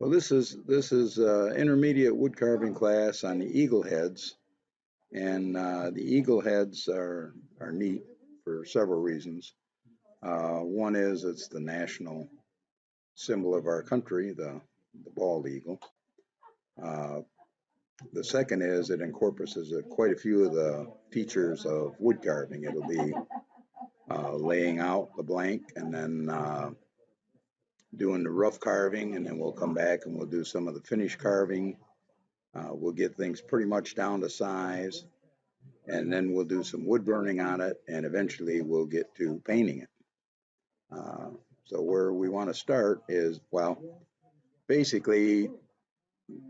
Well, this is intermediate wood carving class on the eagle heads, and the eagle heads are neat for several reasons. One is it's the national symbol of our country, the bald eagle. Uh, the second is it incorporates quite a few of the features of wood carving. It'll be laying out the blank and then doing the rough carving, and then we'll come back and we'll do some of the finish carving. We'll get things pretty much down to size, and then we'll do some wood burning on it, and eventually we'll get to painting it. So where we want to start is, well, basically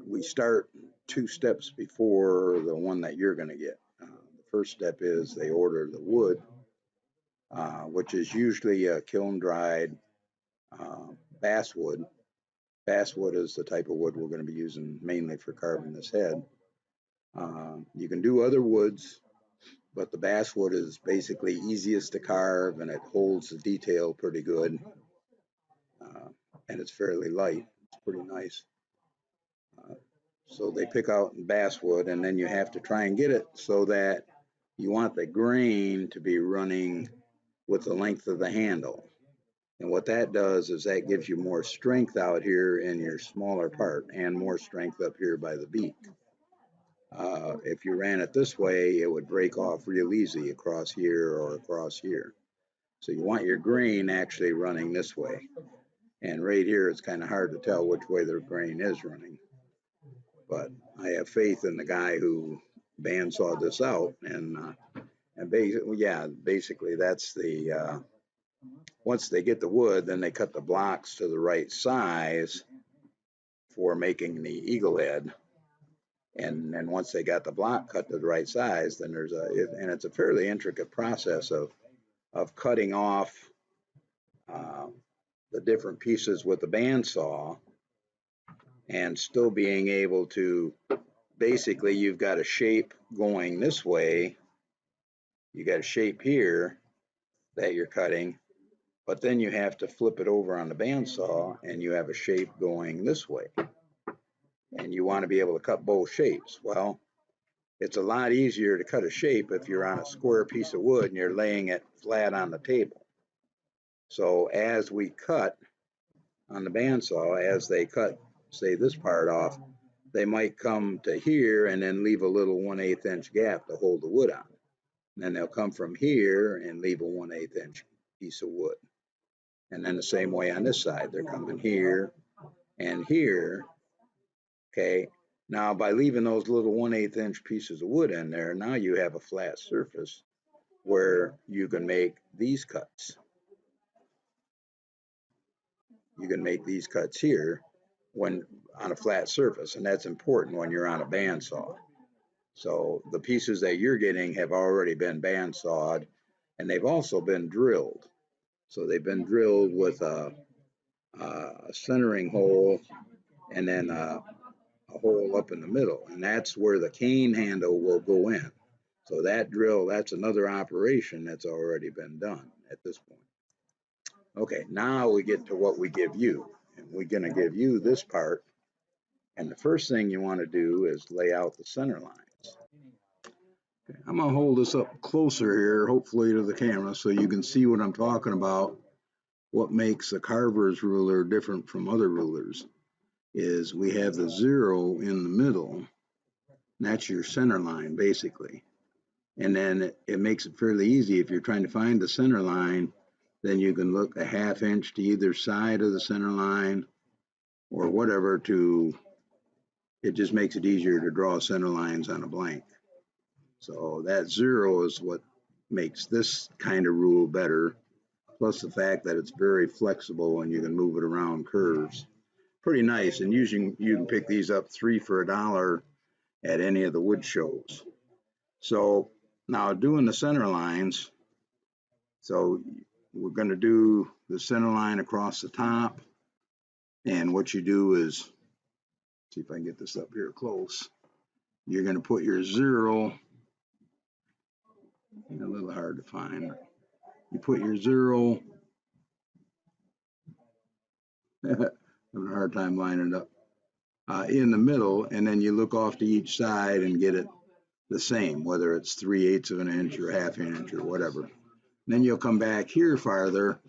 we start 2 steps before the one that you're going to get. The first step is they order the wood, which is usually a kiln dried basswood. Basswood is the type of wood we're going to be using mainly for carving this head. You can do other woods, but the basswood is basically easiest to carve and it holds the detail pretty good. And it's fairly light. It's pretty nice. So they pick out basswood, and then you have to try and get it so that you want the grain to be running with the length of the handle. And what that does is that gives you more strength out here in your smaller part and more strength up here by the beak. If you ran it this way, it would break off real easy across here or across here. So you want your grain actually running this way. And right here, it's kind of hard to tell which way the grain is running. But I have faith in the guy who bandsawed this out. And basically that's the, once they get the wood, then they cut the blocks to the right size for making the eagle head. And then once they got the block cut to the right size, then and it's a fairly intricate process of cutting off the different pieces with the bandsaw and still being able to, basically you've got a shape going this way, you got a shape here that you're cutting, but then you have to flip it over on the bandsaw and you have a shape going this way. And you want to be able to cut both shapes. Well, it's a lot easier to cut a shape if you're on a square piece of wood and you're laying it flat on the table. So as we cut on the bandsaw, as they cut, say, this part off, they might come to here and then leave a little 1/8 inch gap to hold the wood on. And then they'll come from here and leave a 1/8 inch piece of wood. And then the same way on this side, they're coming here and here. Okay, now by leaving those little 1/8 inch pieces of wood in there, now you have a flat surface where you can make these cuts. You can make these cuts here when on a flat surface, and that's important when you're on a bandsaw. So the pieces that you're getting have already been bandsawed, and they've also been drilled. So they've been drilled with a centering hole and then a hole up in the middle, and that's where the cane handle will go in. So that drill, that's another operation that's already been done at this point. Okay, now we get to what we give you, and we're going to give you this part. And the first thing you want to do is lay out the center lines. Okay, I'm going to hold this up closer here, hopefully to the camera, so you can see what I'm talking about. What makes a carver's ruler different from other rulers is we have the 0 in the middle. That's your center line, basically. And then it makes it fairly easy. If you're trying to find the center line, then you can look a 1/2 inch to either side of the center line or whatever it just makes it easier to draw center lines on a blank. So that 0 is what makes this kind of rule better, plus the fact that it's very flexible and you can move it around curves. Pretty nice, and usually you can pick these up 3 for $1 at any of the wood shows. So now doing the center lines, so we're going to do the center line across the top, and what you do is, see if I can get this up here close, you're going to put your 0, a little hard to find, you put your 0, having a hard time lining it up, in the middle, and then you look off to each side and get it the same, whether it's 3/8 of an inch or half an inch or whatever. And then you'll come back here farther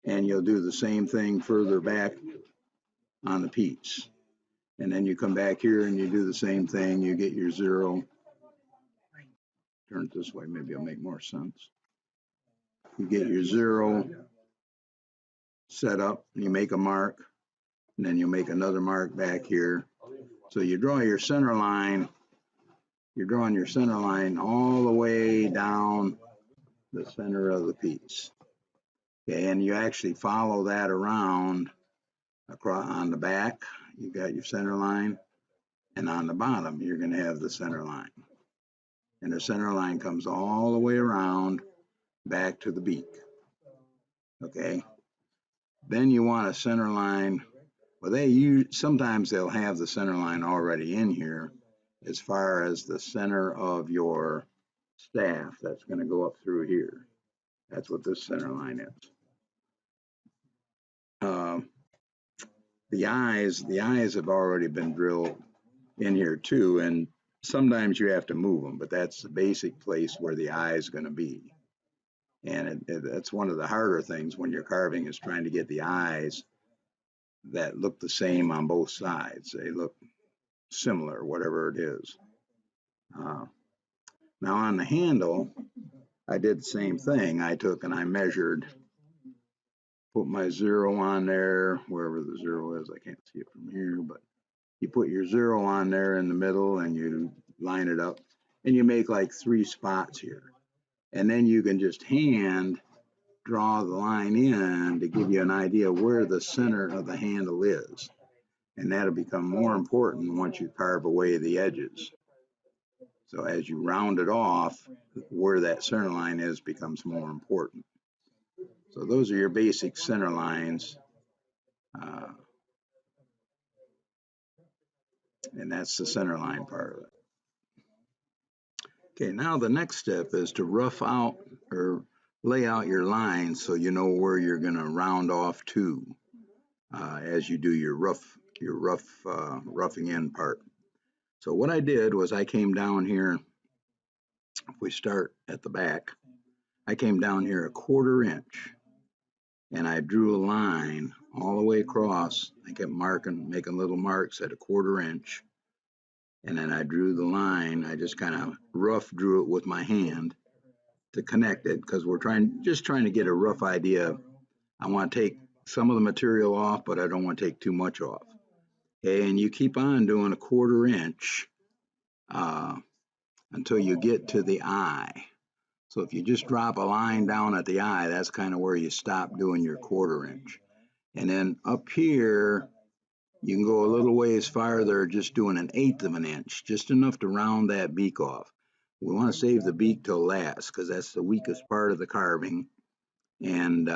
and you'll do the same thing further back on the piece. And then you come back here and you do the same thing. You get your 0. Turn it this way, maybe it'll make more sense. You get your 0 set up, and you make a mark, and then you make another mark back here. So you draw your center line. You're drawing your center line all the way down the center of the piece. Okay, and you actually follow that around across on the back. You got your center line, and on the bottom you're going to have the center line. And the center line comes all the way around back to the beak. Okay. Then you want a center line. Well, sometimes they'll have the center line already in here as far as the center of your staff that's going to go up through here. That's what this center line is. The eyes have already been drilled in here too, and sometimes you have to move them, but that's the basic place where the eye is going to be. And that's one of the harder things when you're carving, is trying to get the eyes that look the same on both sides. They look similar, whatever it is. Now on the handle, I did the same thing. I took and I measured, put my 0 on there, wherever the 0 is. I can't see it from here, but you put your 0 on there in the middle and you line it up, and you make like 3 spots here. And then you can just hand draw the line in to give you an idea where the center of the handle is. And that'll become more important once you carve away the edges. So as you round it off, where that center line is becomes more important. So those are your basic center lines. And that's the center line part of it. Okay, now the next step is to rough out or lay out your lines so you know where you're going to round off to as you do your roughing in part. So what I did was I came down here. If we start at the back, I came down here 1/4 inch, and I drew a line all the way across. I kept making little marks at 1/4 inch. And then I drew the line. I just kind of rough drew it with my hand to connect it, because we're just trying to get a rough idea. I want to take some of the material off, but I don't want to take too much off. Okay, and you keep on doing 1/4 inch until you get to the eye. So if you just drop a line down at the eye, that's kind of where you stop doing your 1/4 inch. And then up here, you can go a little ways farther, just doing 1/8 of an inch, just enough to round that beak off. We want to save the beak till last, because that's the weakest part of the carving, and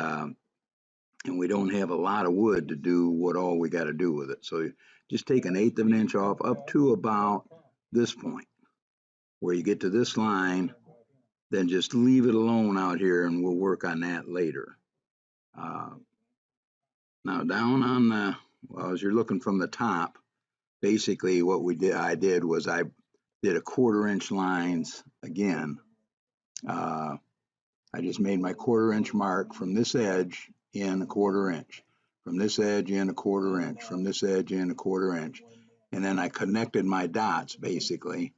we don't have a lot of wood to do what all we got to do with it. So just take 1/8 of an inch off up to about this point. Where you get to this line, then just leave it alone out here, and we'll work on that later. Now down on the, well, as you're looking from the top, basically what I did was I did 1/4 inch lines again. I just made my 1/4 inch mark from this edge in 1/4 inch, from this edge in 1/4 inch, from this edge in 1/4 inch. And then I connected my dots basically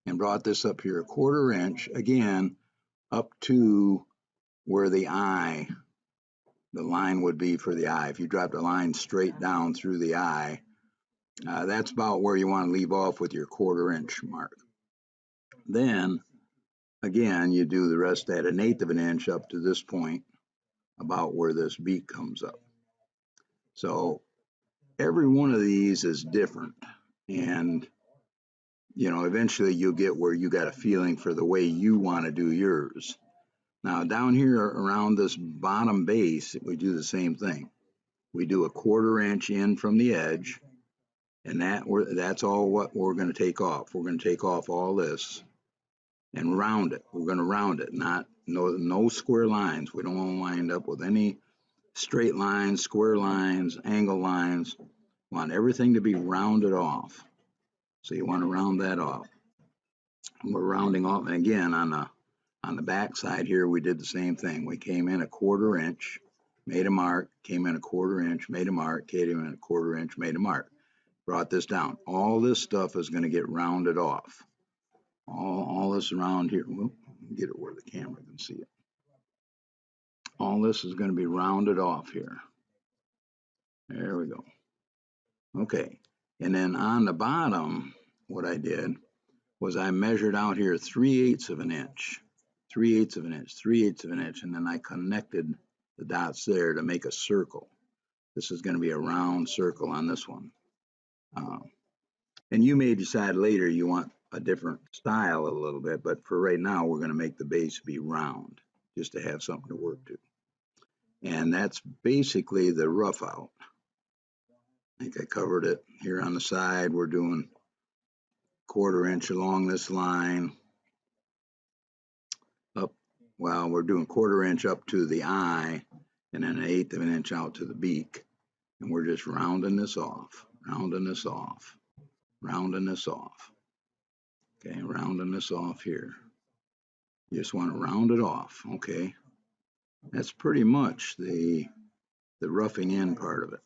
and brought this up here 1/4 inch again up to where the line would be for the eye. If you dropped a line straight down through the eye, that's about where you want to leave off with your 1/4 inch mark. Then again, you do the rest at 1/8 of an inch up to this point, about where this beak comes up. So every one of these is different, and eventually you'll get where you got a feeling for the way you want to do yours. Now down here around this bottom base, we do the same thing. We do 1/4 inch in from the edge, and that's all what we're going to take off. We're going to take off all this and round it. We're going to round it, no square lines. We don't want to wind up with any straight lines, square lines, angle lines. We Want everything to be rounded off. So you want to round that off. We're rounding off, and again, on the back side here, we did the same thing. We came in a 1/4 inch, made a mark, came in a 1/4 inch, made a mark, came in a 1/4 inch, made a mark. Brought this down. All this stuff is going to get rounded off. All this around here, well, get it where the camera can see it. All this is going to be rounded off here. There we go. Okay, and then on the bottom, what I did was I measured out here 3/8 of an inch, 3/8 of an inch, 3/8 of an inch, and then I connected the dots there to make a circle. This is going to be a round circle on this one. And you may decide later you want a different style a little bit, but for right now, we're going to make the base be round just to have something to work to. And that's basically the rough out. I think I covered it here on the side. We're doing 1/4 inch along this line up. Well, we're doing 1/4 inch up to the eye and then 1/8 of an inch out to the beak. And we're just rounding this off, rounding this off, rounding this off. Okay, rounding this off here. You just want to round it off. Okay, that's pretty much the roughing in part of it.